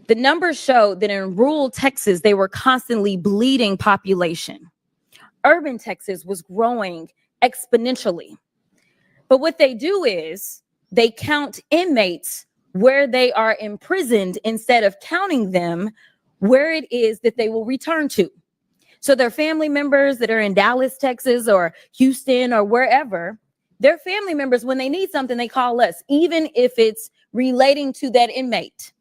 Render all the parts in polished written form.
The numbers show that in rural Texas, they were constantly bleeding population. Urban Texas was growing exponentially. But what they do is they count inmates where they are imprisoned instead of counting them where it is that they will return to. So their family members that are in Dallas, Texas, or Houston, or wherever, their family members, when they need something, they call us, even if it's relating to that inmate.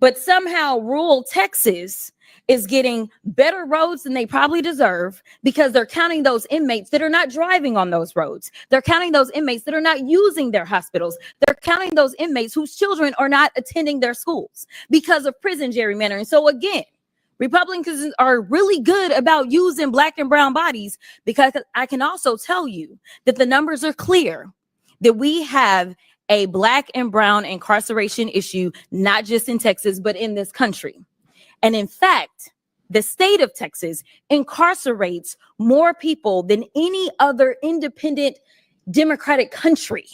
But somehow rural Texas is getting better roads than they probably deserve because they're counting those inmates that are not driving on those roads. They're counting those inmates that are not using their hospitals. They're counting those inmates whose children are not attending their schools because of prison gerrymandering. So again, Republicans are really good about using Black and brown bodies, because I can also tell you that the numbers are clear that we have a Black and brown incarceration issue, not just in Texas, but in this country. And in fact, the state of Texas incarcerates more people than any other independent democratic country.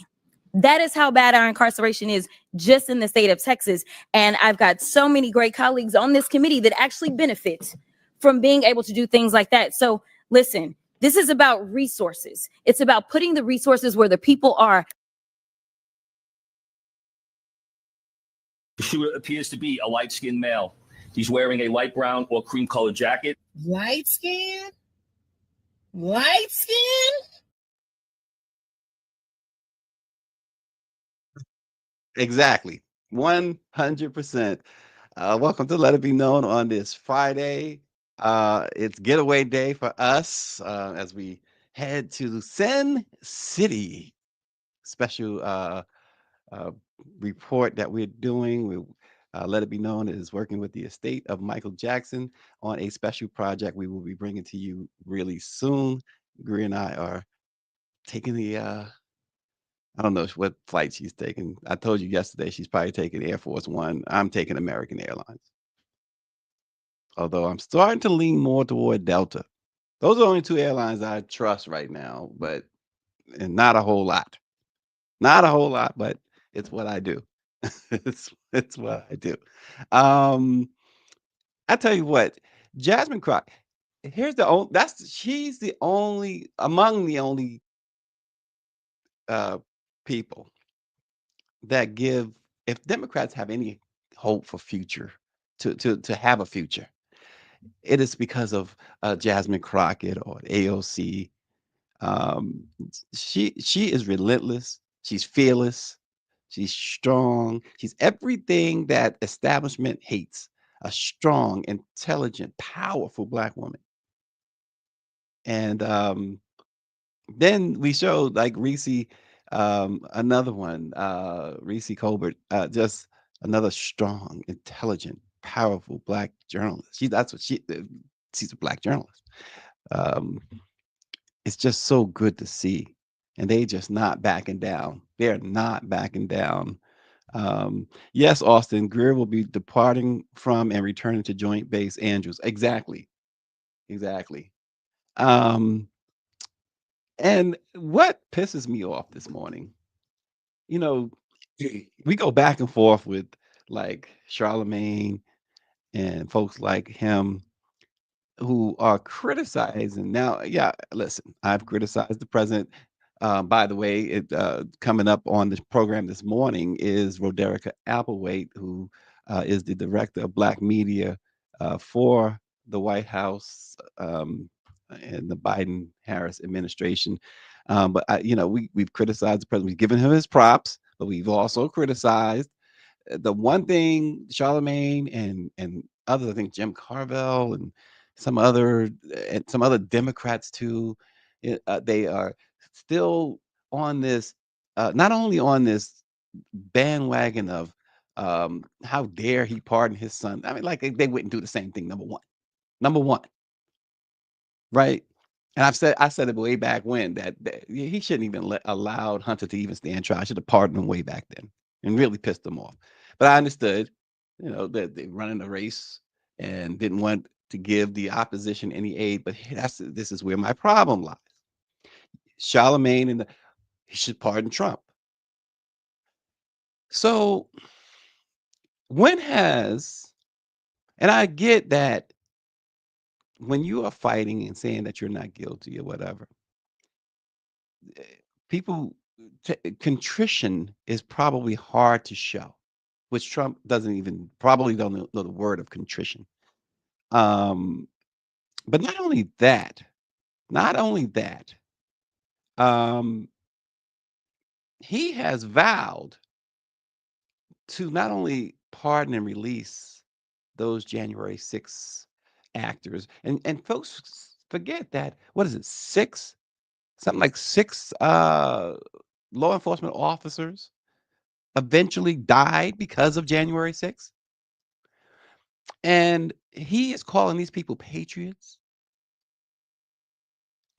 That is how bad our incarceration is just in the state of Texas. And I've got so many great colleagues on this committee that actually benefit from being able to do things like that. So listen, this is about resources. It's about putting the resources where the people are. The shooter appears to be a light-skinned male. He's wearing a light brown or cream-colored jacket. Light skin? Light skin? Exactly. 100%. Welcome to Let It Be Known on this Friday. It's getaway day for us as we head to Sin City. Special report that we're doing. Let It Be Known is working with the estate of Michael Jackson on a special project we will be bringing to you really soon. Greer and I are taking the I don't know what flight she's taking. I told you yesterday she's probably taking Air Force One. I'm taking American Airlines. Although I'm starting to lean more toward Delta. Those are the only two airlines I trust right now, and not a whole lot. Not a whole lot, but it's what I do. it's what I do. I tell you what, Jasmine Crockett, she's the only among the only people that give, if Democrats have any hope for future, to have a future, it is because of Jasmine Crockett or AOC. She is relentless. She's fearless. She's strong. She's everything that establishment hates. A strong, intelligent, powerful Black woman. And then we showed like Reese, another one, Reese Colbert, just another strong, intelligent, powerful Black journalist. She's a Black journalist. It's just so good to see. And they just not backing down. They're not backing down. Yes, Austin, Greer will be departing from and returning to Joint Base Andrews. Exactly. Exactly. And what pisses me off this morning, you know, we go back and forth with like Charlemagne and folks like him who are criticizing now. Yeah, listen, I've criticized the president. By the way, coming up on this program this morning is Rodericka Applewhaite, who is the director of Black media for the White House and the Biden-Harris administration. But we've criticized the president. We've given him his props, but we've also criticized the one thing Charlemagne and others. I think Jim Carville and some other Democrats too. They are still on this, not only on this bandwagon of how dare he pardon his son. I mean, like they wouldn't do the same thing. Number one, right? And I said it way back when that he shouldn't even allowed Hunter to even stand trial. I should have pardoned him way back then and really pissed him off. But I understood, that they running a race and didn't want to give the opposition any aid. But this is where my problem lies. Charlemagne he should pardon Trump. So when has And I get that when you are fighting and saying that you're not guilty or whatever, eh, people, contrition is probably hard to show, which Trump doesn't even probably don't know the word of contrition. Um, but not only that, um, he has vowed to not only pardon and release those January 6th actors, and folks forget that what is it, six, something like six law enforcement officers eventually died because of January 6th, and he is calling these people patriots.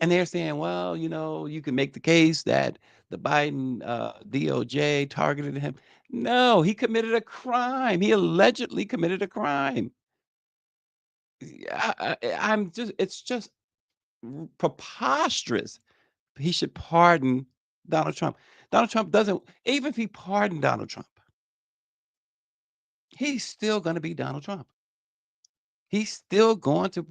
And they're saying, well, you can make the case that the Biden DOJ targeted him. No, he committed a crime. He allegedly committed a crime. It's just preposterous. He should pardon Donald Trump. Donald Trump doesn't, even if he pardoned Donald Trump, he's still going to be Donald Trump. He's still going to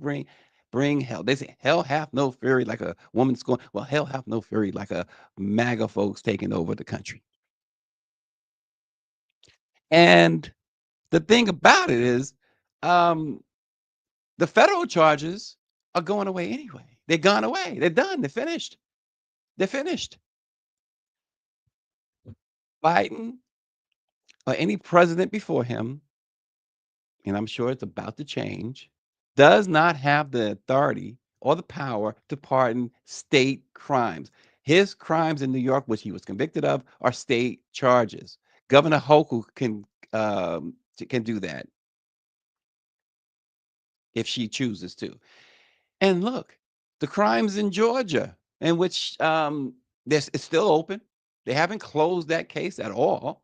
bring hell. They say hell hath no fury like a woman's going. Well, hell hath no fury like a MAGA folks taking over the country. And the thing about it is, um, the federal charges are going away anyway. They're gone away. They're done. They're finished. They're finished. Biden or any president before him, and I'm sure it's about to change, does not have the authority or the power to pardon state crimes. His crimes in New York, which he was convicted of, are state charges. Governor Hochul can do that if she chooses to. And look, the crimes in Georgia, in which it's still open. They haven't closed that case at all.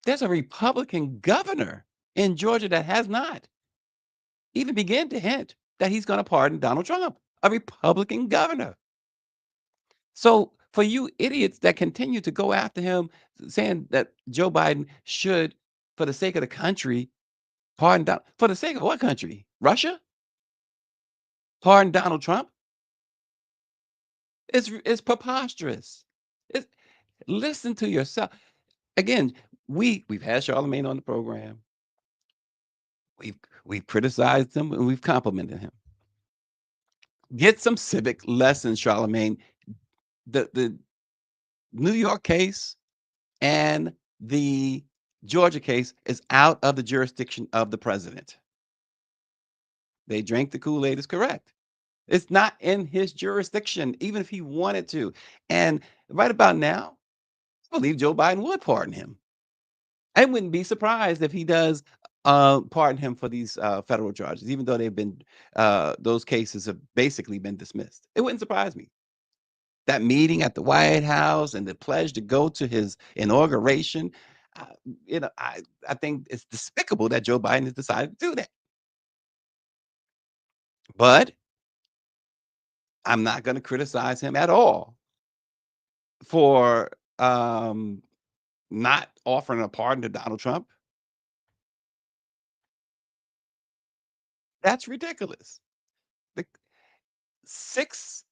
There's a Republican governor in Georgia that has not even began to hint that he's going to pardon Donald Trump, a Republican governor. So for you idiots that continue to go after him, saying that Joe Biden should, for the sake of the country, pardon Donald, for the sake of what country? Russia? Pardon Donald Trump? It's preposterous. It's, listen to yourself. Again, we've had Charlemagne on the program. We've we've criticized him and we've complimented him. Get some civic lessons, Charlemagne. The New York case and the Georgia case is out of the jurisdiction of the president. They drank the Kool-Aid is correct. It's not in his jurisdiction, even if he wanted to. And right about now, I believe Joe Biden would pardon him. I wouldn't be surprised if he does pardon him for these federal charges, even though they've been those cases have basically been dismissed. It wouldn't surprise me. That meeting at the White House and the pledge to go to his inauguration, uh, I think it's despicable that Joe Biden has decided to do that. But I'm not going to criticize him at all for not offering a pardon to Donald Trump. That's ridiculous. The 6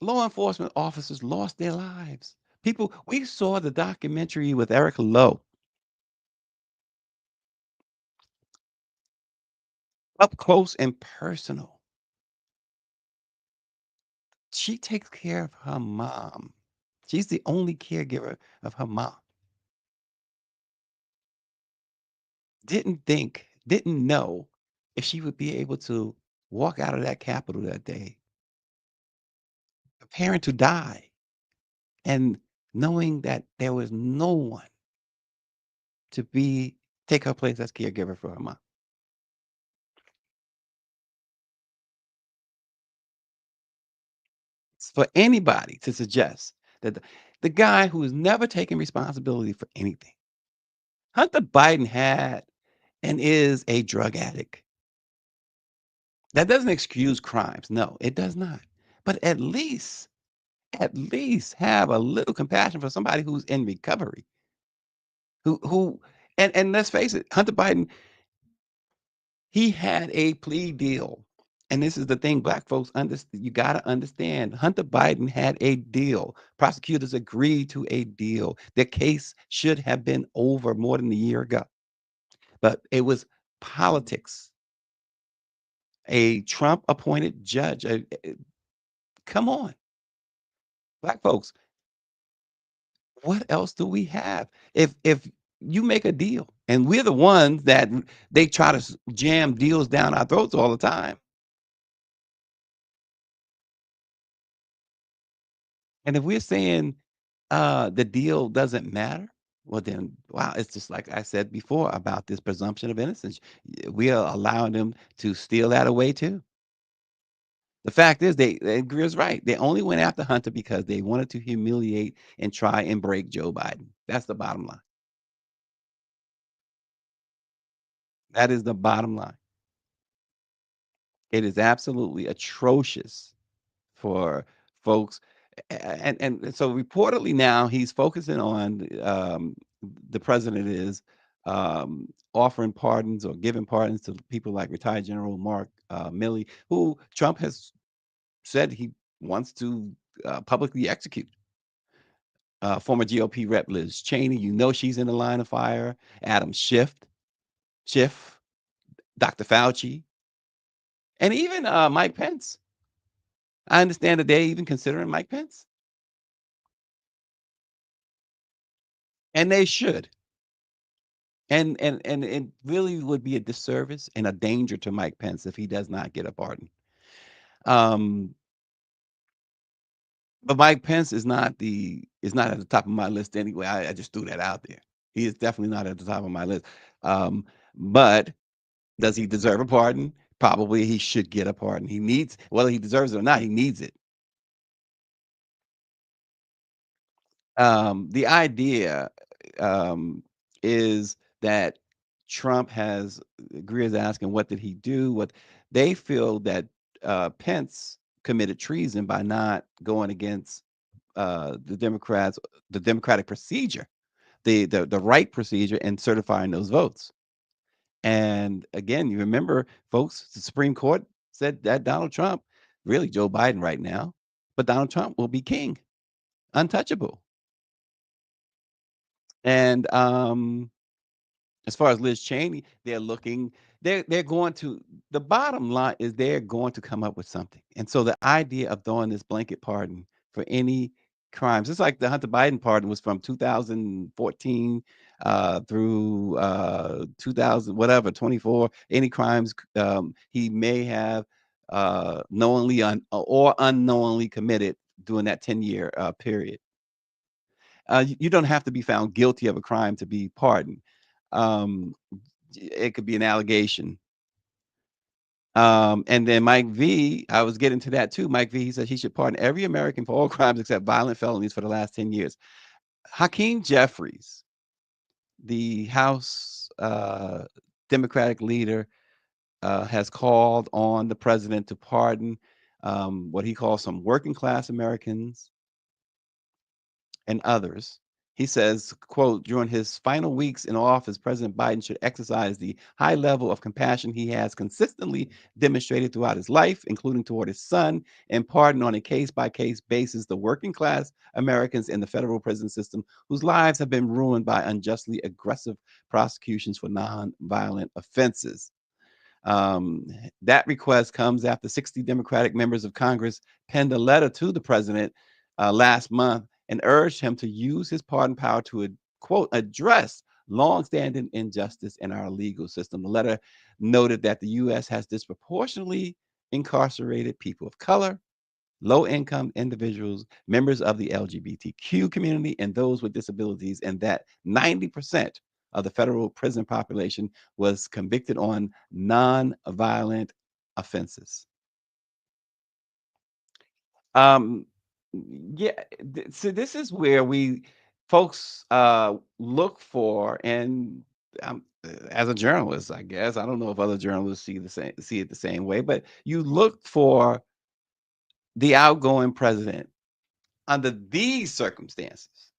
law enforcement officers lost their lives. People, we saw the documentary with Erica Lowe up close and personal. She takes care of her mom. She's the only caregiver of her mom. Didn't know if she would be able to walk out of that Capitol that day, preparing to die, and knowing that there was no one to take her place as caregiver for her mom. For anybody to suggest that the guy who has never taken responsibility for anything, Hunter Biden had and is a drug addict. That doesn't excuse crimes. No, it does not. But at least have a little compassion for somebody who's in recovery. Who and let's face it, Hunter Biden He had a plea deal. And this is the thing, black folks, you got to understand. Hunter Biden had a deal. Prosecutors agreed to a deal. The case should have been over more than a year ago. But it was politics. A Trump appointed judge. Come on, black folks. What else do we have? If you make a deal, and we're the ones that they try to jam deals down our throats all the time. And if we're saying the deal doesn't matter, well then, wow, it's just like I said before about this presumption of innocence. We are allowing them to steal that away too. The fact is, Greer's right. They only went after Hunter because they wanted to humiliate and try and break Joe Biden. That's the bottom line. That is the bottom line. It is absolutely atrocious for folks. And so reportedly now he's focusing on the president is offering pardons or giving pardons to people like retired General Mark Milley, who Trump has said he wants to publicly execute. Former GOP rep Liz Cheney, she's in the line of fire. Adam Schiff, Dr. Fauci, and even Mike Pence. I understand that they're even considering Mike Pence, and they should. And it really would be a disservice and a danger to Mike Pence if he does not get a pardon. Um, but Mike Pence is not at the top of my list anyway. I just threw that out there. He is definitely not at the top of my list. But does he deserve a pardon? Probably he should get a pardon. He needs, whether he deserves it or not, he needs it. The idea is that Trump has Greer's asking what did he do? What they feel that Pence committed treason by not going against the Democrats, the democratic procedure, the right procedure, and certifying those votes. And again, you remember, folks, the Supreme Court said that Donald Trump, really Joe Biden right now, but Donald Trump will be king, untouchable. And as far as Liz Cheney, they're going to, the bottom line is they're going to come up with something. And so the idea of throwing this blanket pardon for any crimes, it's like the Hunter Biden pardon was from 2014 through 2000, whatever, 24, any crimes he may have knowingly or unknowingly committed during that 10-year period. You don't have to be found guilty of a crime to be pardoned. Um, it could be an allegation. And then Mike V, I was getting to that too. Mike V, he said he should pardon every American for all crimes except violent felonies for the last 10 years. Hakeem Jeffries, the House Democratic leader, has called on the president to pardon what he calls some working class Americans and others. He says, quote, during his final weeks in office, President Biden should exercise the high level of compassion he has consistently demonstrated throughout his life, including toward his son, and pardon on a case-by-case basis the working class Americans in the federal prison system whose lives have been ruined by unjustly aggressive prosecutions for non-violent offenses. Um, that request comes after 60 Democratic members of Congress penned a letter to the president last month and urged him to use his pardon power to, quote, address longstanding injustice in our legal system. The letter noted that the U.S. has disproportionately incarcerated people of color, low-income individuals, members of the LGBTQ community, and those with disabilities, and that 90% of the federal prison population was convicted on non-violent offenses. Um, yeah, so this is where we folks look for, and as a journalist, I guess I don't know if other journalists see it the same way, but you look for the outgoing president under these circumstances,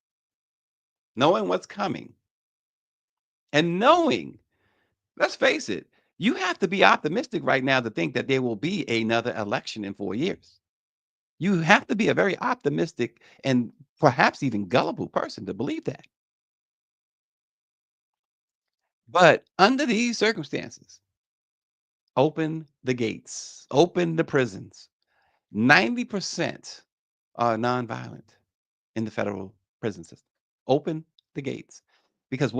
knowing what's coming and knowing, let's face it, You have to be optimistic right now to think that there will be another election in 4 years. You have to be a very optimistic and perhaps even gullible person to believe that. But under these circumstances, open the gates, open the prisons. 90% are nonviolent in the federal prison system. Open the gates. Because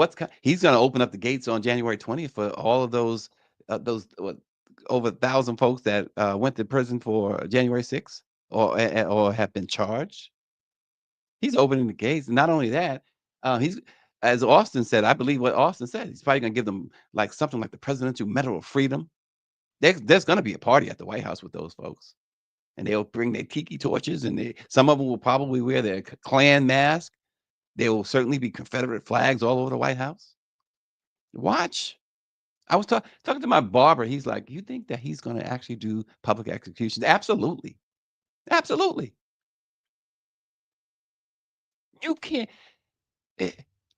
he's going to open up the gates on January 20th for all of those over 1,000 folks that went to prison for January 6th or have been charged. He's opening the gates. And not only that, he's as Austin said, I believe what Austin said, he's probably going to give them like something like the Presidential Medal of Freedom. There's going to be a party at the White House with those folks, and they'll bring their tiki torches, and some of them will probably wear their Klan mask. There will certainly be Confederate flags all over the White House. Watch. I was talking to my barber. He's like, "You think that he's going to actually do public executions?" Absolutely, absolutely. You can't. eh,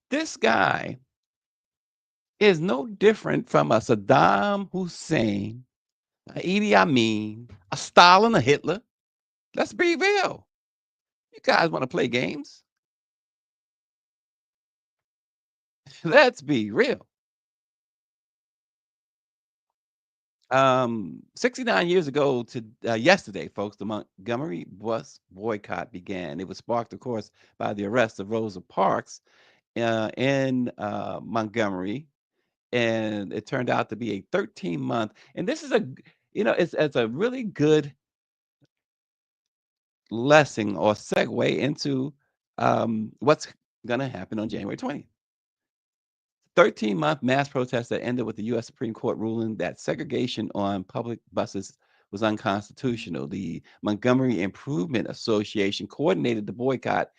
This guy is no different from a Saddam Hussein, a Idi Amin, a Stalin, a Hitler. Let's be real. You guys want to play games? Let's be real. 69 years ago to yesterday, folks, the Montgomery bus boycott began. It was sparked, of course, by the arrest of Rosa Parks in Montgomery, and it turned out to be a 13-month. And this is it's a really good lesson or segue into what's going to happen on January 20th. 13-month mass protest that ended with the U.S. Supreme Court ruling that segregation on public buses was unconstitutional. The Montgomery Improvement Association coordinated the boycott,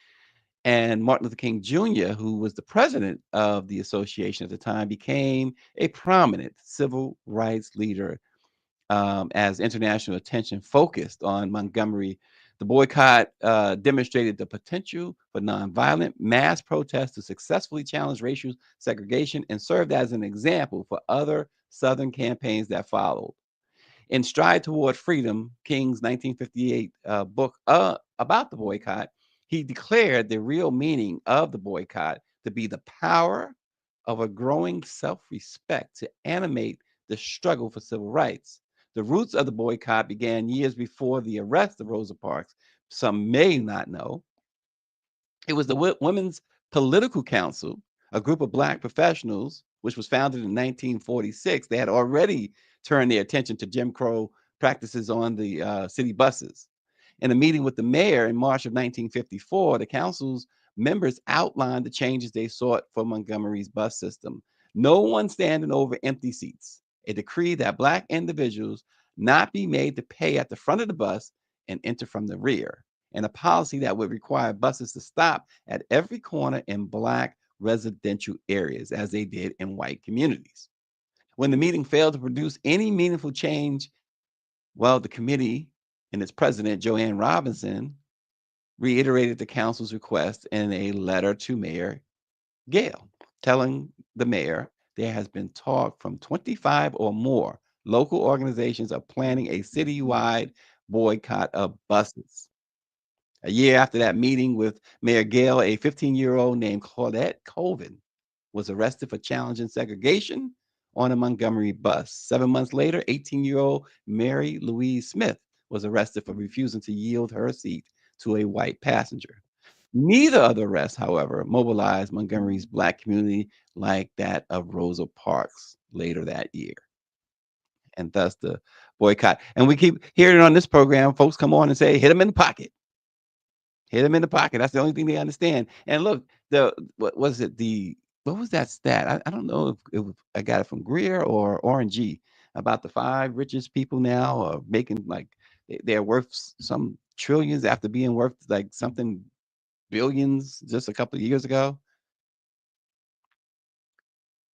and Martin Luther King Jr., who was the president of the association at the time, became a prominent civil rights leader as international attention focused on Montgomery. The boycott demonstrated the potential for nonviolent mass protests to successfully challenge racial segregation and served as an example for other Southern campaigns that followed. In Stride Toward Freedom, King's 1958 book about the boycott, he declared the real meaning of the boycott to be the power of a growing self respect to animate the struggle for civil rights. The roots of the boycott began years before the arrest of Rosa Parks. Some may not know. It was the Women's Political Council, a group of Black professionals, which was founded in 1946. They had already turned their attention to Jim Crow practices on the city buses. In a meeting with the mayor in March of 1954, the council's members outlined the changes they sought for Montgomery's bus system. No one standing over empty seats, a decree that Black individuals not be made to pay at the front of the bus and enter from the rear, and a policy that would require buses to stop at every corner in Black residential areas, as they did in white communities. When the meeting failed to produce any meaningful change, well, the committee and its president, Joanne Robinson, reiterated the council's request in a letter to Mayor Gale, telling the mayor there has been talk from 25 or more local organizations of planning a citywide boycott of buses. A year after that meeting with Mayor Gale, a 15-year-old named Claudette Colvin was arrested for challenging segregation on a Montgomery bus. 7 months later, 18-year-old Mary Louise Smith was arrested for refusing to yield her seat to a white passenger. Neither of the arrests, however, mobilized Montgomery's Black community like that of Rosa Parks later that year. And thus the boycott. And we keep hearing on this program, folks come on and say, hit them in the pocket. Hit them in the pocket. That's the only thing they understand. And look, what was it? What was that stat? I don't know if I got it from Greer or RNG about the 5 richest people now are making like they're worth some trillions after being worth like something billions just a couple of years ago.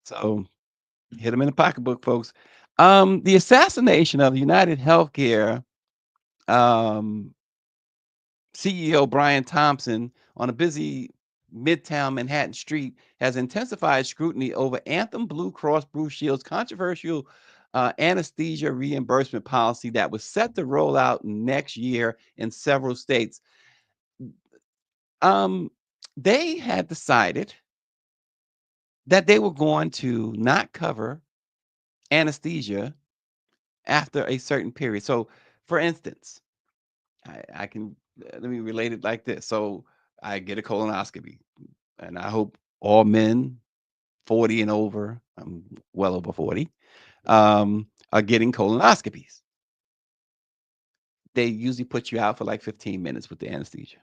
So hit them in the pocketbook, folks. The assassination of United Healthcare CEO Brian Thompson on a busy Midtown Manhattan street has intensified scrutiny over Anthem Blue Cross Blue Shield's controversial anesthesia reimbursement policy that was set to roll out next year in several states. They had decided that they were going to not cover anesthesia after a certain period. So, for instance, I can let me relate it like this. So, I get a colonoscopy, and I hope all men 40 and over, I'm well over 40, are getting colonoscopies. They usually put you out for like 15 minutes with the anesthesia.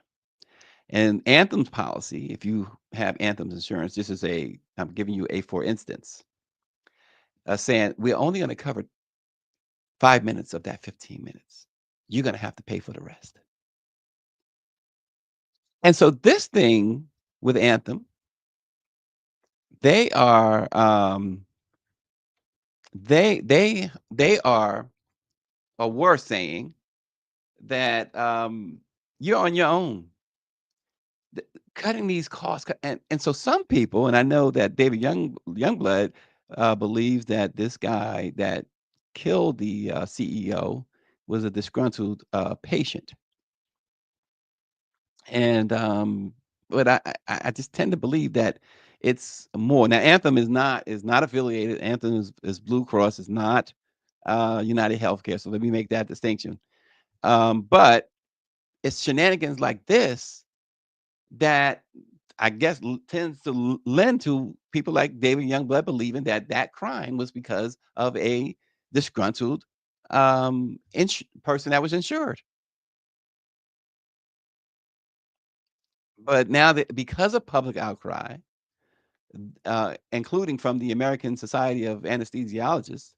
And Anthem's policy, if you have Anthem's insurance, this is I'm giving you a for instance, saying we're only going to cover 5 minutes of that 15 minutes. You're going to have to pay for the rest. And so this thing with Anthem, they are they are or were saying that you're on your own. Cutting these costs, and so some people, and I know that David Youngblood believes that this guy that killed the CEO was a disgruntled patient, and but I just tend to believe that it's more. Now, Anthem is not affiliated. Anthem is Blue Cross, is not United Healthcare. So let me make that distinction. But it's shenanigans like this that I guess tends to lend to people like David Youngblood believing that that crime was because of a disgruntled person that was insured. But now that because of public outcry, including from the American Society of Anesthesiologists,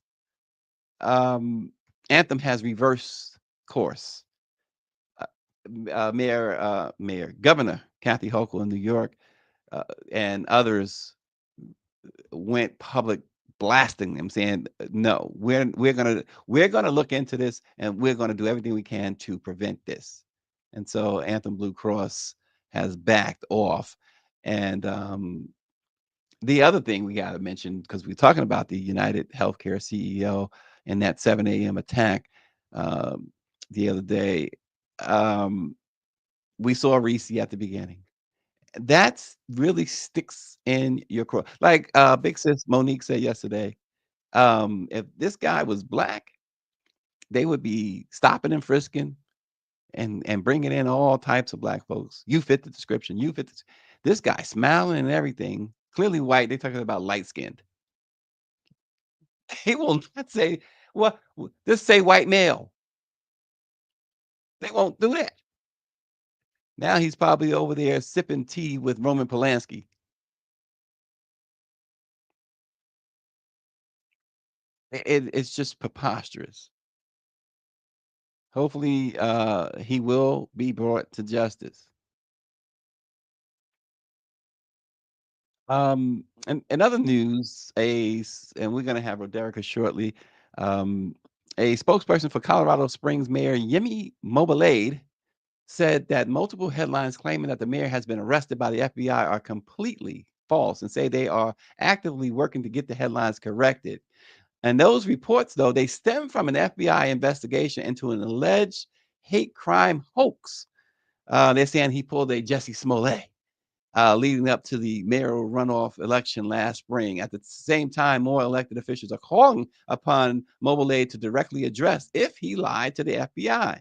Anthem has reversed course. Governor Kathy Hochul in New York and others went public blasting them, saying, "No, we're gonna look into this, and we're gonna do everything we can to prevent this." And so Anthem Blue Cross has backed off. And the other thing we got to mention, because we're talking about the United Healthcare CEO and that 7 a.m. attack the other day, we saw Reese at the beginning. That's really sticks in your core. Like Big Sis Monique said yesterday, if this guy was black, they would be stopping and frisking and bringing in all types of black folks. You fit the description. You fit this guy smiling and everything. Clearly white. They're talking about light skinned. He will not say, well, just say white male. They won't do that. Now he's probably over there sipping tea with Roman Polanski. It's just preposterous. Hopefully, he will be brought to justice. And in other news, and we're going to have Rodericka shortly. A spokesperson for Colorado Springs Mayor Yemi Mobilade said that multiple headlines claiming that the mayor has been arrested by the FBI are completely false, and say they are actively working to get the headlines corrected. And those reports, though, they stem from an FBI investigation into an alleged hate crime hoax. They're saying he pulled a Jesse Smollett leading up to the mayoral runoff election last spring. At the same time, more elected officials are calling upon Mobilade to directly address if he lied to the FBI.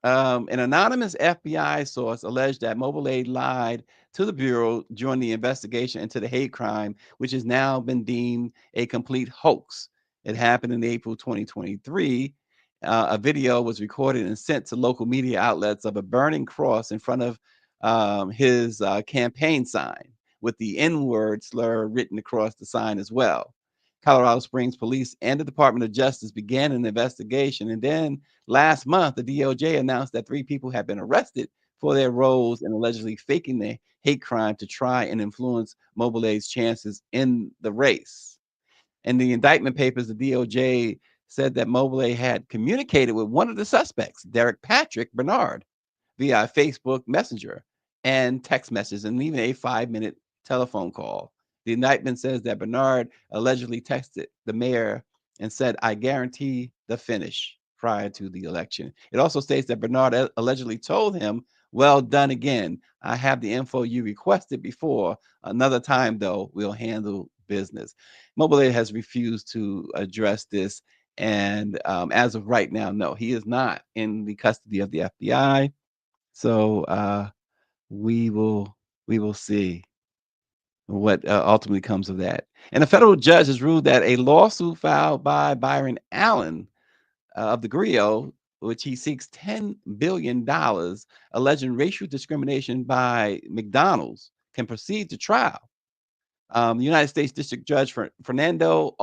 An anonymous FBI source alleged that Mobilade lied to the Bureau during the investigation into the hate crime, which has now been deemed a complete hoax. It happened in April 2023. A video was recorded and sent to local media outlets of a burning cross in front of his campaign sign with the N-word slur written across the sign as well. Colorado Springs Police and the Department of Justice began an investigation. And then last month, the DOJ announced that 3 people had been arrested for their roles in allegedly faking the hate crime to try and influence Mobilade's chances in the race. In the indictment papers, the DOJ said that Mobilade had communicated with one of the suspects, Derek Patrick Bernard, via Facebook Messenger and text messages, and even a 5-minute telephone call. The indictment says that Bernard allegedly texted the mayor and said, "I guarantee the finish," prior to the election. It also states that Bernard allegedly told him, "Well done again. I have the info you requested before. Another time, though, we'll handle business." Mobile Aid has refused to address this. And as of right now, no, he is not in the custody of the FBI. So we will see what ultimately comes of that. And a federal judge has ruled that a lawsuit filed by Byron Allen of the Griot, which he seeks $10 billion, alleging racial discrimination by McDonald's, can proceed to trial. The United States District Judge Fernando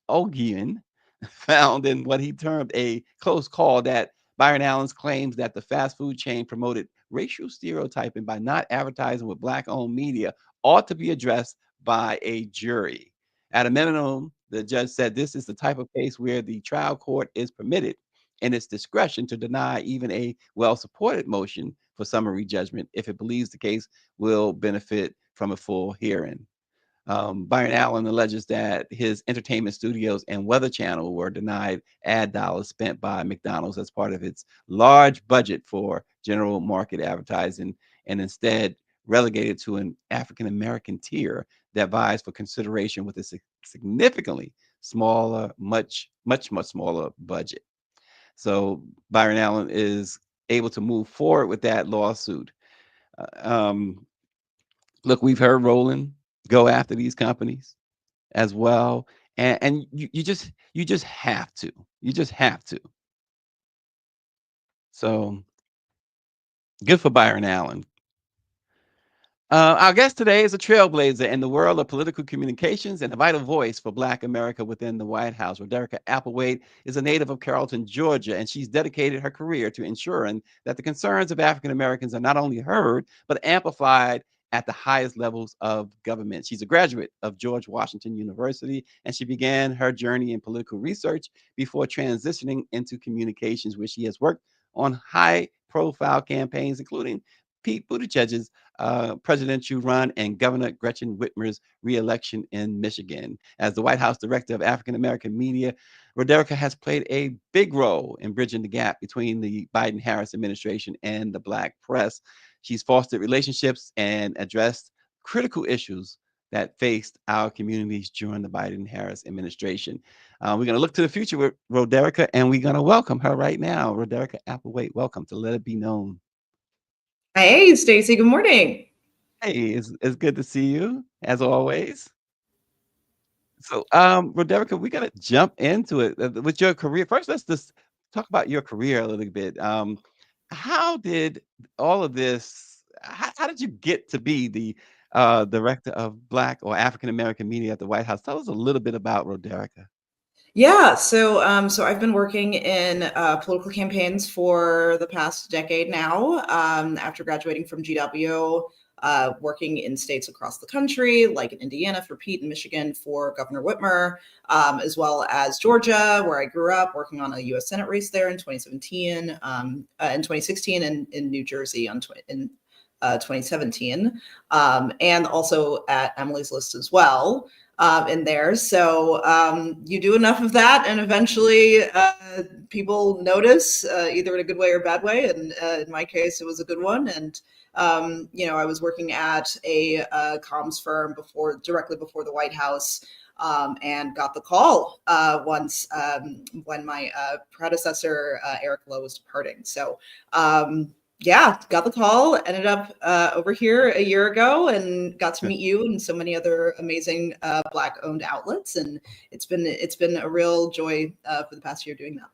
Ogian found in what he termed a close call that Byron Allen's claims that the fast food chain promoted racial stereotyping by not advertising with Black-owned media ought to be addressed by a jury. At a minimum, the judge said this is the type of case where the trial court is permitted in its discretion to deny even a well-supported motion for summary judgment if it believes the case will benefit from a full hearing. Byron Allen alleges that his entertainment studios and Weather Channel were denied ad dollars spent by McDonald's as part of its large budget for general market advertising, and instead relegated to an African American tier that vies for consideration with a significantly smaller, much smaller budget. So Byron Allen is able to move forward with that lawsuit. Um, Look, we've heard Roland go after these companies as well, and you just have to. You just have to. So good for Byron Allen. Our guest today is a trailblazer in the world of political communications and a vital voice for Black America within the White House. Rodericka Applewhaite is a native of Carrollton, Georgia, and she's dedicated her career to ensuring that the concerns of African Americans are not only heard, but amplified at the highest levels of government. She's a graduate of George Washington University, and she began her journey in political research before transitioning into communications, where she has worked on high-profile campaigns, including Pete Buttigieg's presidential run and Governor Gretchen Whitmer's reelection in Michigan. As the White House Director of African American Media, Rodericka has played a big role in bridging the gap between the Biden-Harris administration and the Black press. She's fostered relationships and addressed critical issues that faced our communities during the Biden-Harris administration. We're going to look to the future with Rodericka, and we're going to welcome her right now. Rodericka Applewhaite, welcome to Let It Be Known. Hey, Stacey. Good morning. Hey, it's good to see you as always. So, Rodericka, we're gonna jump into it with your career. First, let's just talk about your career a little bit. How did all of this? How did you get to be the director of Black or African American media at the White House? Tell us a little bit about Rodericka. Yeah, so I've been working in political campaigns for the past decade now. After graduating from GW, working in states across the country, like in Indiana for Pete and Michigan for Governor Whitmer, as well as Georgia, where I grew up, working on a U.S. Senate race there in 2017, in 2016, and in New Jersey in 2017, and also at Emily's List as well. In there. So you do enough of that, and eventually people notice, either in a good way or bad way. And in my case, it was a good one. And I was working at a comms firm directly before the White House, and got the call once when my predecessor Eric Lowe was departing. So yeah, got the call, ended up over here a year ago, and got to meet you and so many other amazing Black-owned outlets. And it's been a real joy for the past year doing that.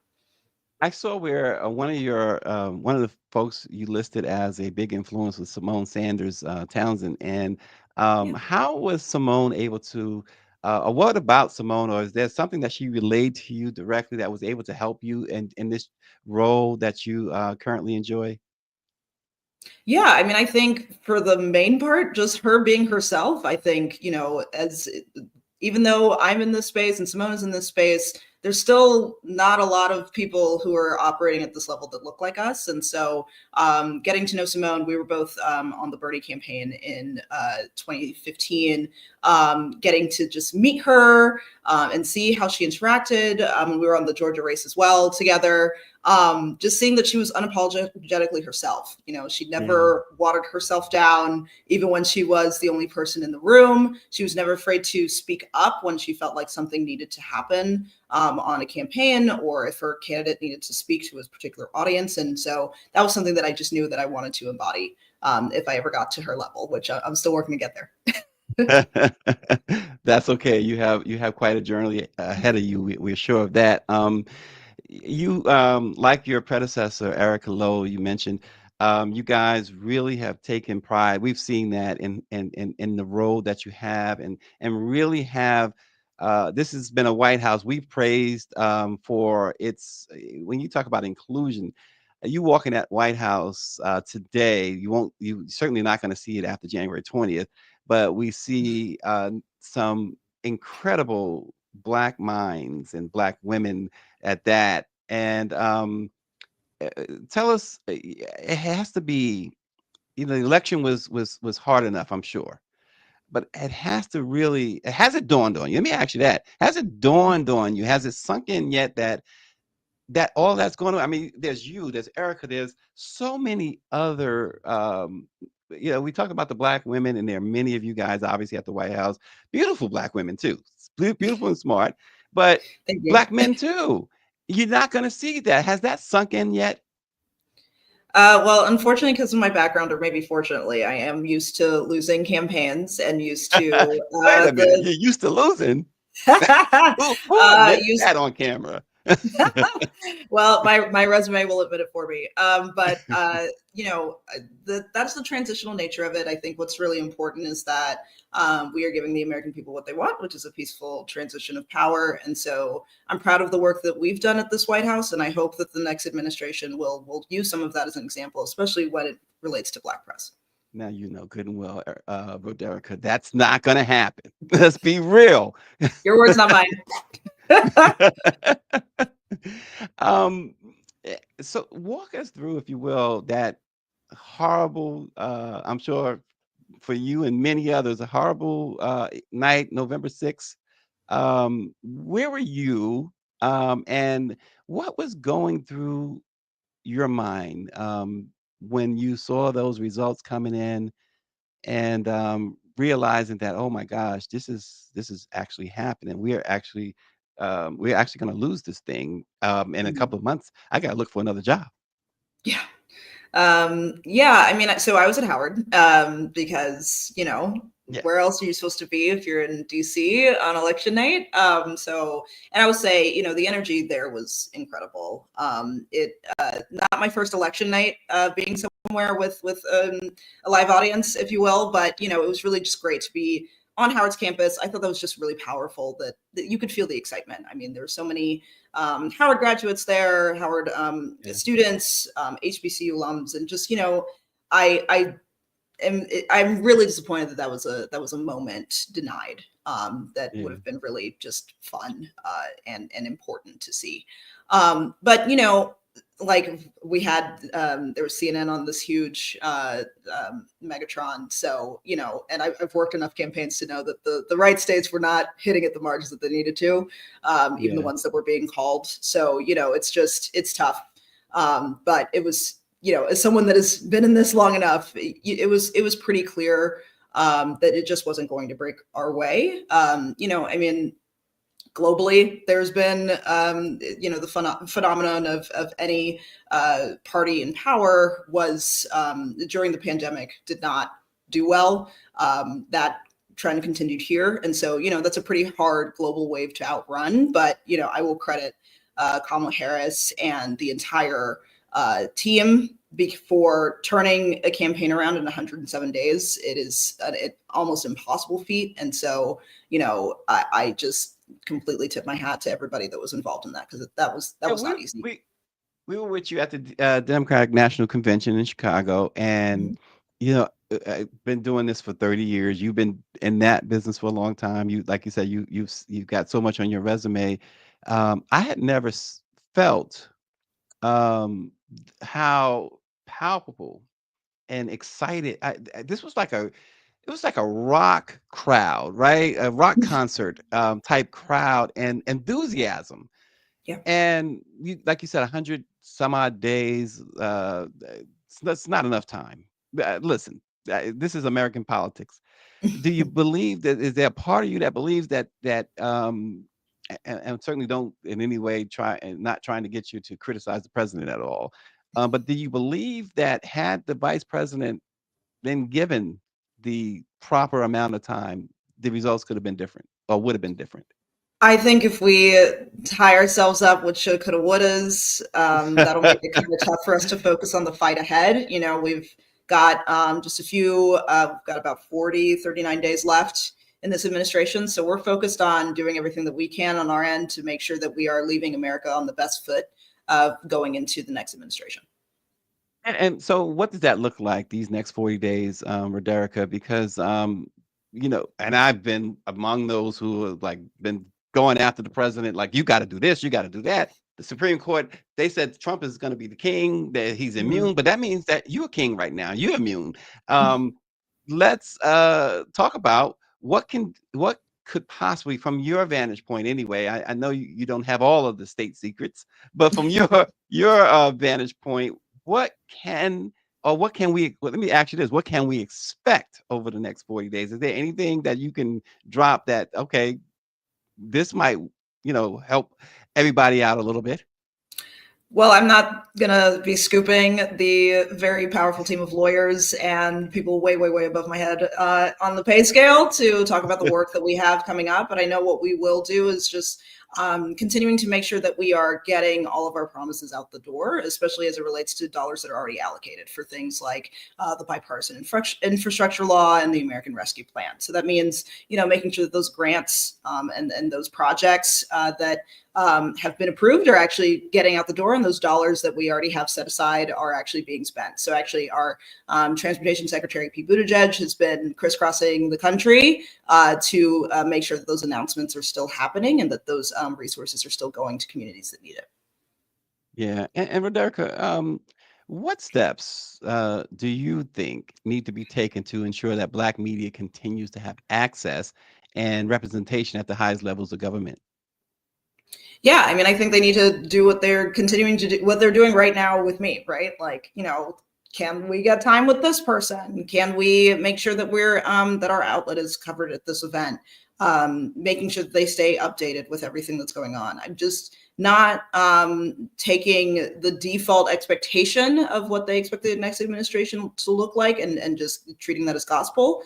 I saw where one of the folks you listed as a big influence was Simone Sanders Townsend. And how was Simone able to, or what about Simone, or is there something that she relayed to you directly that was able to help you in this role that you currently enjoy? Yeah, I mean, I think for the main part, just her being herself. I think, even though I'm in this space and Simone is in this space, there's still not a lot of people who are operating at this level that look like us. And so getting to know Simone, we were both on the Bernie campaign in 2015, getting to just meet her and see how she interacted. We were on the Georgia race as well together. Just seeing that she was unapologetically herself. She never watered herself down, even when she was the only person in the room. She was never afraid to speak up when she felt like something needed to happen on a campaign, or if her candidate needed to speak to a particular audience. And so that was something that I just knew that I wanted to embody if I ever got to her level, which I'm still working to get there. That's okay. You have quite a journey ahead of you. We're sure of that. You like your predecessor, Erica Lowe, you mentioned, you guys really have taken pride. We've seen that in the role that you have, and really have. This has been a White House we've praised for its. When you talk about inclusion, you walk in that White House today, you certainly not going to see it after January 20th, but we see some incredible Black minds and Black women at that. And tell us, it has to be, the election was hard enough, I'm sure, but it has to really, has it dawned on you? Let me ask you that. Has it dawned on you? Has it sunk in yet that all that's going on? I mean, there's Erica, there's so many other, we talk about the Black women, and there are many of you guys obviously at the White House, beautiful Black women too, beautiful and smart, but Black men too. You're not going to see that. Has that sunk in yet? Well, unfortunately, because of my background, or maybe fortunately, I am used to losing campaigns and used to. Wait a minute, you're used to losing? Who admits that on camera? Well, my resume will admit it for me. But that's the transitional nature of it. I think what's really important is that we are giving the American people what they want, which is a peaceful transition of power. And so I'm proud of the work that we've done at this White House, and I hope that the next administration will use some of that as an example, especially when it relates to Black press. Now you know good and well, Rodericka, that's not going to happen. Let's be real. Your words, not mine. So walk us through, if you will, that horrible, I'm sure for you and many others, a horrible night, November 6th. Where were you? And what was going through your mind when you saw those results coming in, and realizing that, oh my gosh, this is actually happening. We're actually going to lose this thing in a couple of months. I got to look for another job. Yeah. I mean, so I was at Howard because, where else are you supposed to be if you're in DC on election night? And I would say, the energy there was incredible. Not my first election night being somewhere with a live audience, if you will, but, it was really just great to be on Howard's campus. I thought that was just really powerful, that you could feel the excitement. I mean, there were so many Howard graduates there, Howard students, HBCU alums, and just, I'm really disappointed that that was a moment denied that would have been really just fun and important to see. But like we had there was CNN on this huge Megatron, so and I've worked enough campaigns to know that the right states were not hitting at the margins that they needed to, even the ones that were being called. So it's tough, but it was, as someone that has been in this long enough, it was pretty clear that it just wasn't going to break our way. I mean, globally, there's been, the phenomenon of any party in power was during the pandemic did not do well. That trend continued here. And so, that's a pretty hard global wave to outrun. But, I will credit Kamala Harris and the entire team for turning a campaign around in 107 days. It is an almost impossible feat. And so, I just completely tip my hat to everybody that was involved in that, because that was not easy. We were with you at the Democratic National Convention in Chicago, and I've been doing this for 30 years. You've been in that business for a long time. You, like you said, you've got so much on your resume. I had never felt um, how palpable and excited. This was like a rock crowd, right? A rock concert type crowd and enthusiasm. Yeah. And like you said, 100 some odd days. That's not enough time. Listen, this is American politics. Do you believe that? Is there a part of you that believes and certainly don't in any way try and not trying to get you to criticize the president at all. But do you believe that had the vice president been given the proper amount of time, the results could have been different or would have been different? I think if we tie ourselves up with shoulda, coulda, wouldas, that'll make it kind of tough for us to focus on the fight ahead. We've got just we've got about 39 days left in this administration. So we're focused on doing everything that we can on our end to make sure that we are leaving America on the best foot going into the next administration. And so what does that look like these next 40 days, Rodericka? Because and I've been among those who have like been going after the president, like you got to do this, you got to do that. The Supreme Court, they said Trump is going to be the king, that he's immune, but that means that you're a king right now. You're immune. Let's talk about what could possibly, from your vantage point anyway. I know you don't have all of the state secrets, but from your vantage point, what can we, well, let me ask you this, what can we expect over the next 40 days? Is there anything that you can drop that, okay, this might, help everybody out a little bit? Well, I'm not going to be scooping the very powerful team of lawyers and people way, way, way above my head on the pay scale to talk about the work that we have coming up. But I know what we will do is just continuing to make sure that we are getting all of our promises out the door, especially as it relates to dollars that are already allocated for things like the bipartisan infrastructure law and the American Rescue Plan. So that means, making sure that those grants and those projects that have been approved are actually getting out the door, and those dollars that we already have set aside are actually being spent. So actually our Transportation Secretary Pete Buttigieg has been crisscrossing the country to make sure that those announcements are still happening and that those resources are still going to communities that need it. Yeah. And Rodericka, what steps do you think need to be taken to ensure that Black media continues to have access and representation at the highest levels of government? Yeah, I mean, I think they need to do what they're continuing to do, what they're doing right now with me, right? Like, can we get time with this person? Can we make sure that we're that our outlet is covered at this event? Making sure that they stay updated with everything that's going on. I'm just not taking the default expectation of what they expect the next administration to look like and just treating that as gospel.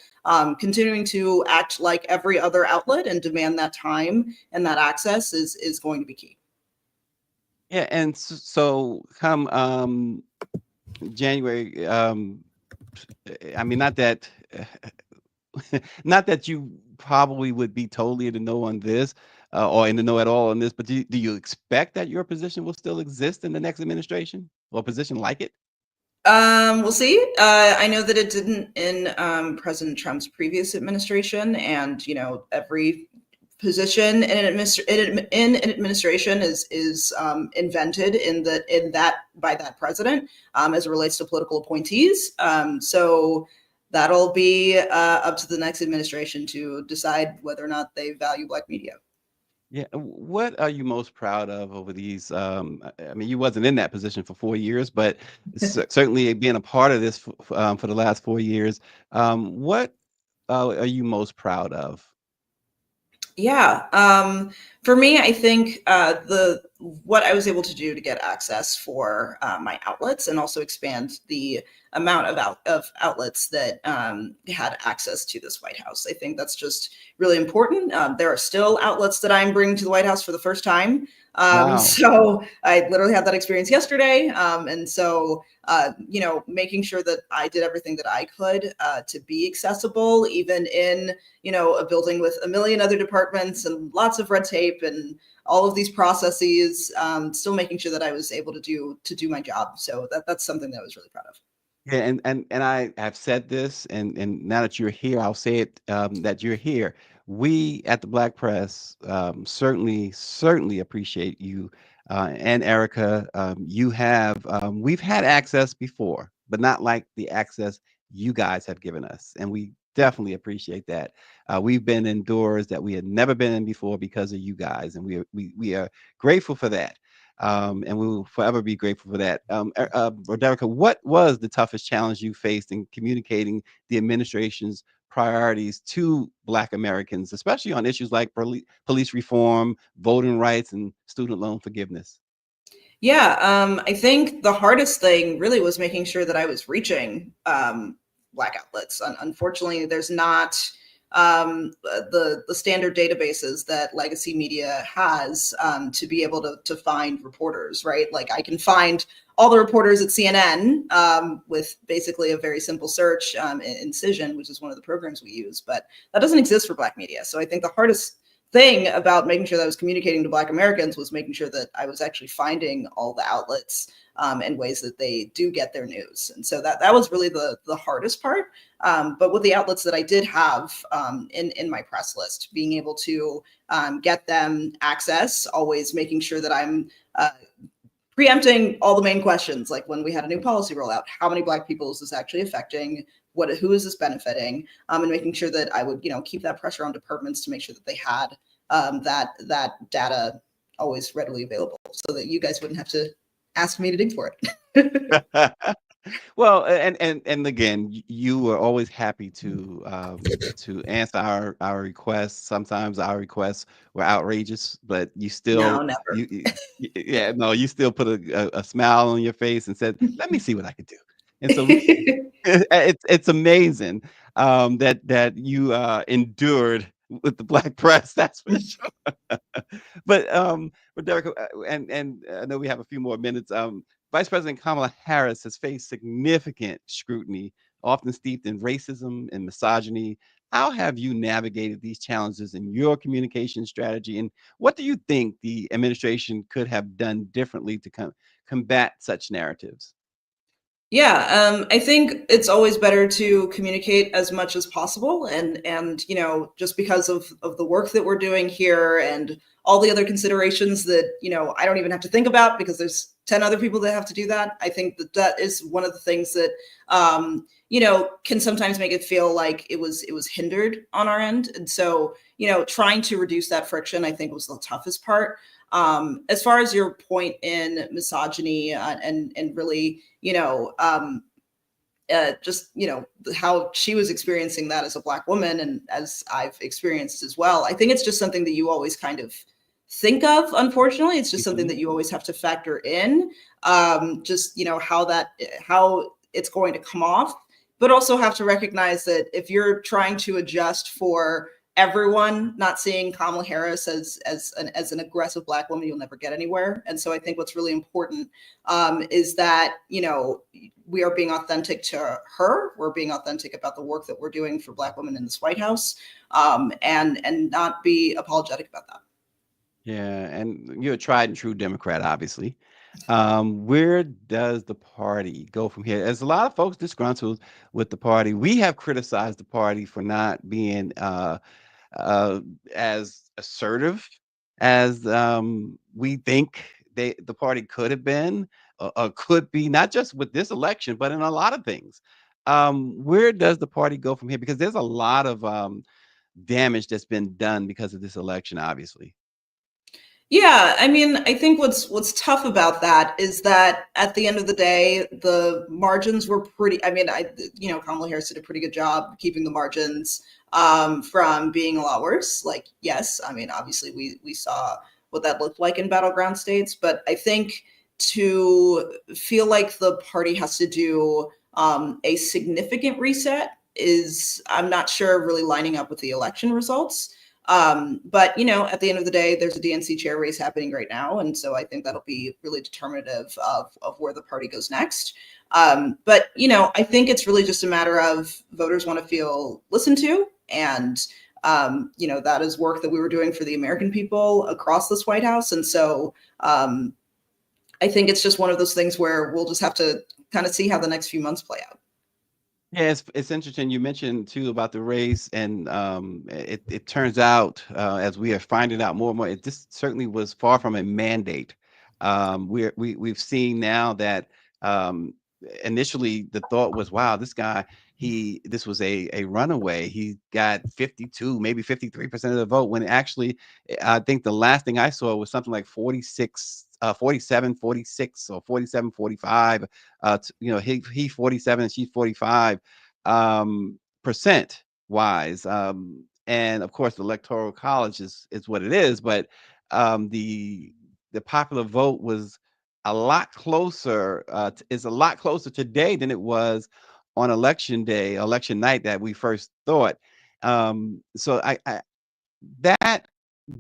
Continuing to act like every other outlet and demand that time and that access is going to be key. Yeah, and so come January, I mean, not that not that you probably would be totally in the know on this or in the know at all on this, but do you expect that your position will still exist in the next administration or a position like it? We'll see. I know that it didn't in President Trump's previous administration, and every position in an administration is invented in that by that president as it relates to political appointees. So that'll be up to the next administration to decide whether or not they value Black media. Yeah. What are you most proud of over these? I mean, you wasn't in that position for 4 years, but certainly being a part of this for the last 4 years. What are you most proud of? Yeah. For me, I think what I was able to do to get access for my outlets and also expand the amount of outlets that had access to this White House. I think that's just really important. There are still outlets that I'm bringing to the White House for the first time. Wow. So I literally had that experience yesterday. And so, making sure that I did everything that I could to be accessible, even in, a building with a million other departments and lots of red tape and all of these processes, still making sure that I was able to do my job. So that's something that I was really proud of. Yeah, and I have said this, and now that you're here, I'll say it that you're here. We at the Black Press certainly appreciate you and Erica. We've had access before, but not like the access you guys have given us, and we definitely appreciate that. We've been in doors that we had never been in before because of you guys, and we are grateful for that. And we will forever be grateful for that. Rodericka, what was the toughest challenge you faced in communicating the administration's priorities to Black Americans, especially on issues like police reform, voting rights, and student loan forgiveness? Yeah, I think the hardest thing really was making sure that I was reaching Black outlets. Unfortunately, there's not the standard databases that legacy media has to be able to find reporters, right? Like I can find all the reporters at CNN with basically a very simple search, Incision, which is one of the programs we use, but that doesn't exist for Black media. So I think the hardest thing about making sure that I was communicating to Black Americans was making sure that I was actually finding all the outlets and ways that they do get their news. And so that was really the hardest part. But with the outlets that I did have in my press list, being able to get them access, always making sure that I'm preempting all the main questions, like when we had a new policy rollout, how many Black people is this actually affecting? Who is this benefiting? And making sure that I would, keep that pressure on departments to make sure that they had that data always readily available, so that you guys wouldn't have to ask me to dig for it. Well, and again, you were always happy to answer our requests. Sometimes our requests were outrageous, but you No, still never. yeah, no, you still put a smile on your face and said, "Let me see what I could do." And so we it's amazing that you endured with the Black press. That's for sure. But Derek, and I know we have a few more minutes. Vice President Kamala Harris has faced significant scrutiny, often steeped in racism and misogyny. How have you navigated these challenges in your communication strategy, and what do you think the administration could have done differently to combat such narratives? Yeah, I think it's always better to communicate as much as possible, and just because of the work that we're doing here and all the other considerations that I don't even have to think about because there's 10 other people that have to do that. I think that is one of the things that can sometimes make it feel like it was hindered on our end, and so trying to reduce that friction, I think, was the toughest part. As far as your point in misogyny and really, just how she was experiencing that as a Black woman, and as I've experienced as well, I think it's just something that you always kind of think of. Unfortunately, it's just something that you always have to factor in. Just how it's going to come off, but also have to recognize that if you're trying to adjust for everyone not seeing Kamala Harris as an aggressive Black woman, you'll never get anywhere. And so I think what's really important is that we are being authentic to her. We're being authentic about the work that we're doing for Black women in this White House, and not be apologetic about that. Yeah, and you're a tried and true Democrat, obviously. Where does the party go from here? There's a lot of folks disgruntled with the party. We have criticized the party for not being as assertive as we think the party could have been, or could be, not just with this election, but in a lot of things. Where does the party go from here? Because there's a lot of damage that's been done because of this election, obviously. Yeah, I mean, I think what's tough about that is that at the end of the day, the margins were pretty. I mean, Kamala Harris did a pretty good job keeping the margins from being a lot worse. Like, yes, I mean, obviously we saw what that looked like in battleground states, but I think to feel like the party has to do a significant reset is, I'm not sure, really lining up with the election results. But at the end of the day, there's a DNC chair race happening right now, and so I think that'll be really determinative of where the party goes next. But I think it's really just a matter of voters want to feel listened to, and that is work that we were doing for the American people across this White House, and so I think it's just one of those things where we'll just have to kind of see how the next few months play out. Yeah, it's interesting. You mentioned too about the race, and it turns out as we are finding out more and more, this certainly was far from a mandate. We've seen now that um, initially the thought was, wow, this guy this was a runaway. He got 52, maybe 53% of the vote. When actually, I think the last thing I saw was something like 46, 47, 46, or 47, 45. He 47 and she's 45 percent wise. And of course, the electoral college is what it is, but the popular vote was a lot closer. Is a lot closer today than it was on election day, election night that we first thought. So I that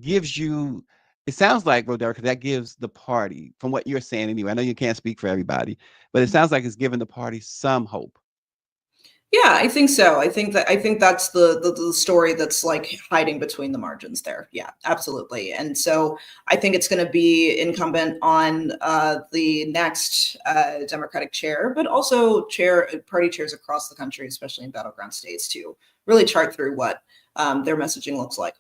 gives you. It sounds like, Roderick, that gives the party, from what you're saying anyway. I know you can't speak for everybody, but it sounds like it's giving the party some hope. Yeah, I think so. I think that's the story that's like hiding between the margins there. Yeah, absolutely. And so I think it's going to be incumbent on the next Democratic chair, but also party chairs across the country, especially in battleground states, to really chart through what their messaging looks like.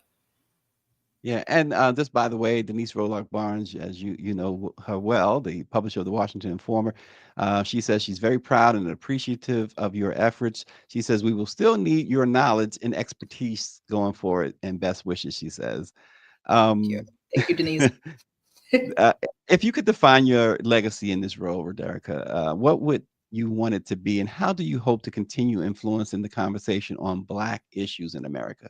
Yeah, and just by the way, Denise Roloff Barnes, as you know her well, the publisher of the Washington Informer, she says she's very proud and appreciative of your efforts. She says we will still need your knowledge and expertise going forward, and best wishes. She says, Thank you. um, Thank you, Denise. uh, if you could define your legacy in this role, Rodericka, what would you want it to be, and how do you hope to continue influencing the conversation on Black issues in America?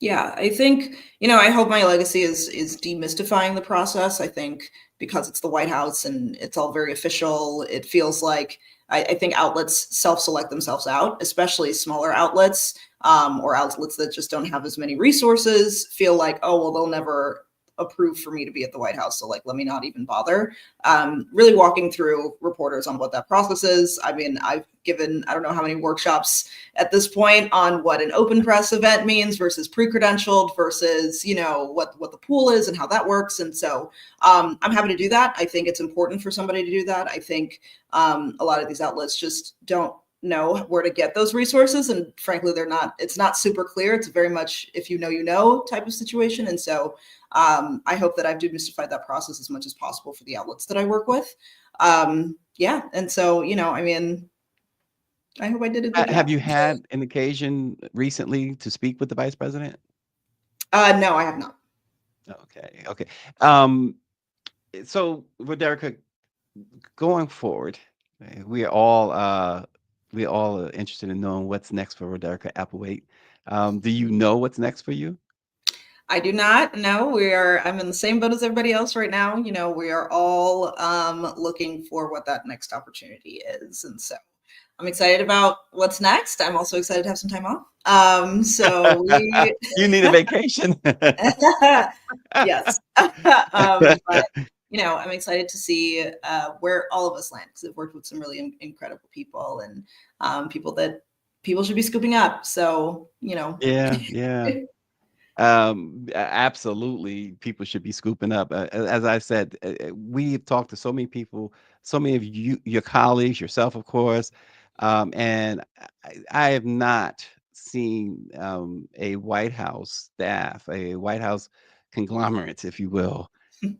Yeah, I think, I hope my legacy is demystifying the process. I think because it's the White House and it's all very official, it feels like I think outlets self-select themselves out, especially smaller outlets, or outlets that just don't have as many resources, feel like, oh, well, they'll never approve for me to be at the White House. So like, let me not even bother. Really walking through reporters on what that process is. I mean, I've given, I don't know how many workshops at this point on what an open press event means versus pre-credentialed versus, what the pool is and how that works. And so I'm happy to do that. I think it's important for somebody to do that. I think a lot of these outlets just don't know where to get those resources. And frankly, it's not super clear. It's very much if you know type of situation. And so I hope that I've demystified that process as much as possible for the outlets that I work with. Yeah. And so, I mean, I hope I did a good Have job. you had an occasion recently to speak with the vice president? No, I have not. Okay, okay. Um, so, Rodericka, going forward, we all are interested in knowing what's next for Rodericka Applewhaite. Do you know what's next for you? I do not. No, I'm in the same boat as everybody else right now. We are all looking for what that next opportunity is. And so I'm excited about what's next. I'm also excited to have some time off. So we, You need a vacation. yes. But I'm excited to see where all of us land because I've worked with some really incredible people and people that people should be scooping up. So, Yeah, yeah. Absolutely, people should be scooping up. As I said, we've talked to so many people, so many of you, your colleagues, yourself, of course, and I have not seen a White House staff, a White House conglomerate, if you will,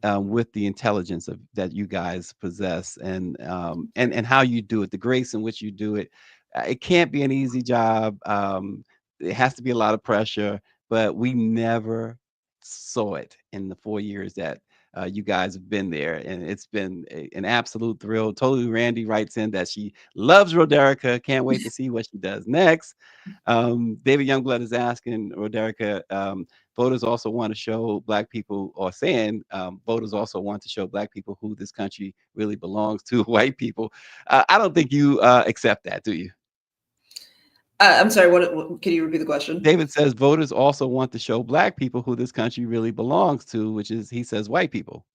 with the intelligence that you guys possess, and how you do it, the grace in which you do it. It can't be an easy job. It has to be a lot of pressure, but we never saw it in the 4 years that you guys have been there, and it's been an absolute thrill. Totally, Randy writes in that she loves Rodericka. Can't wait to see what she does next. David Youngblood is asking Rodericka. Voters also want to show Black people, or saying voters also want to show Black people who this country really belongs to. White people. I don't think you accept that, do you? I'm sorry. What? Can you repeat the question? David says voters also want to show Black people who this country really belongs to, which is, he says, white people.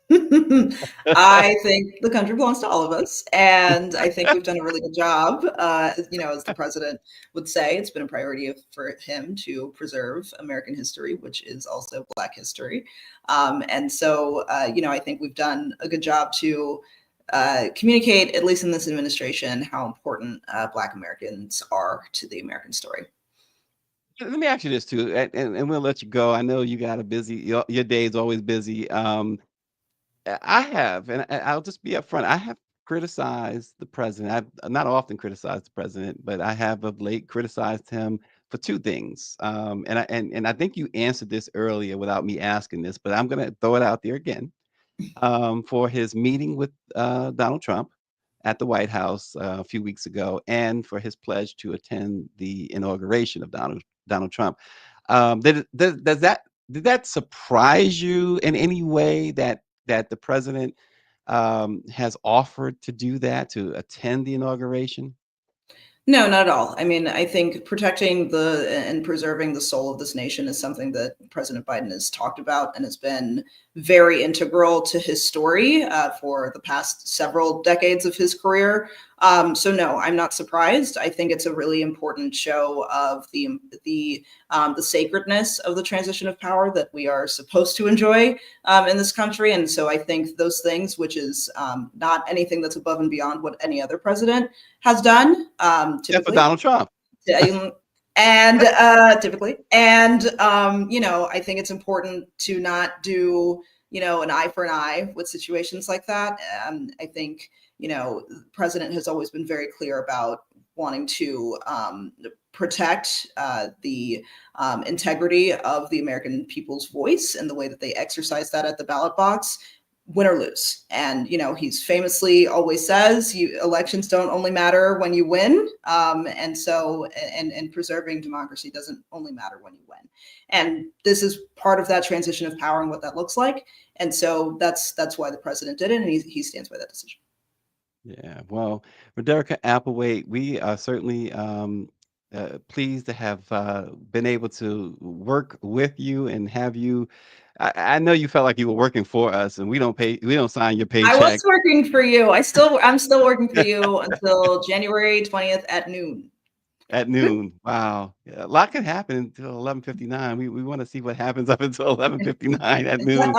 I think the country belongs to all of us, and I think we've done a really good job. As the president would say, it's been a priority for him to preserve American history, which is also Black history. And so, I think we've done a good job to communicate, at least in this administration, how important Black Americans are to the American story. Let me ask you this too, and we'll let you go. I know you got a busy, your day is always busy. I have, and I'll just be upfront. I have criticized the president. I've not often criticized the president, but I have of late criticized him for two things. And I think you answered this earlier without me asking this, but I'm going to throw it out there again. For his meeting with Donald Trump at the White House a few weeks ago, and for his pledge to attend the inauguration of Donald Trump. Did that surprise you in any way that the president has offered to do that, to attend the inauguration? No, not at all. I mean, I think protecting and preserving the soul of this nation is something that President Biden has talked about and has been very integral to his story for the past several decades of his career. So no, I'm not surprised. I think it's a really important show of the sacredness of the transition of power that we are supposed to enjoy in this country. And so I think those things, which is not anything that's above and beyond what any other president has done, Except for Donald Trump. Typically, and I think it's important to not do an eye for an eye with situations like that. I think the president has always been very clear about wanting to protect the integrity of the American people's voice and the way that they exercise that at the ballot box, win or lose. And he's famously always says elections don't only matter when you win, and so preserving democracy doesn't only matter when you win. And this is part of that transition of power and what that looks like. And so that's why the president did it, and he stands by that decision. Yeah, well, Rodericka Applewhaite, we are certainly pleased to have been able to work with you and have you. I know you felt like you were working for us, and we don't sign your paycheck. I was working for you. I'm still working for you until January 20th at noon. At noon. Wow. Yeah, a lot can happen until 11:59. We want to see what happens up until 11:59 at noon,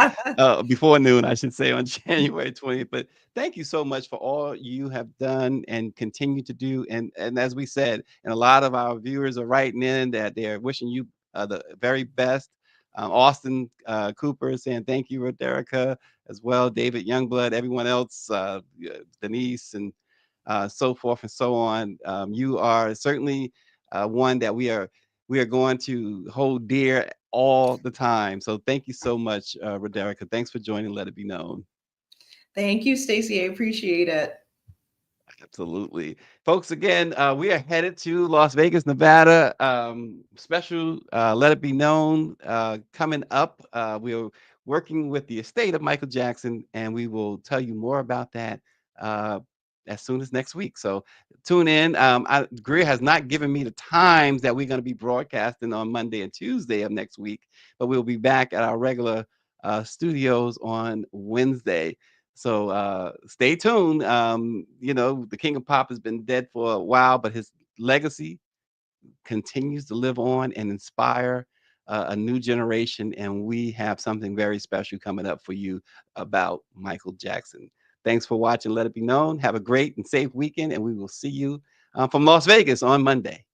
before noon, I should say, on January 20th. But thank you so much for all you have done and continue to do. And as we said, and a lot of our viewers are writing in that they're wishing you the very best. Austin Cooper saying thank you, Rodericka, as well. David Youngblood, everyone else, Denise, and so forth and so on. You are certainly one that we are going to hold dear all the time. So thank you so much, Rodericka. Thanks for joining Let It Be Known. Thank you, Stacey. I appreciate it. Absolutely. Folks, again, we are headed to Las Vegas, Nevada. Special Let It Be Known coming up. We are working with the estate of Michael Jackson, and we will tell you more about that as soon as next week. So tune in. Greer has not given me the times that we're going to be broadcasting on Monday and Tuesday of next week, but we'll be back at our regular studios on Wednesday. So stay tuned. The King of Pop has been dead for a while, but his legacy continues to live on and inspire a new generation. And we have something very special coming up for you about Michael Jackson. Thanks for watching Let It Be Known. Have a great and safe weekend, and we will see you from Las Vegas on Monday.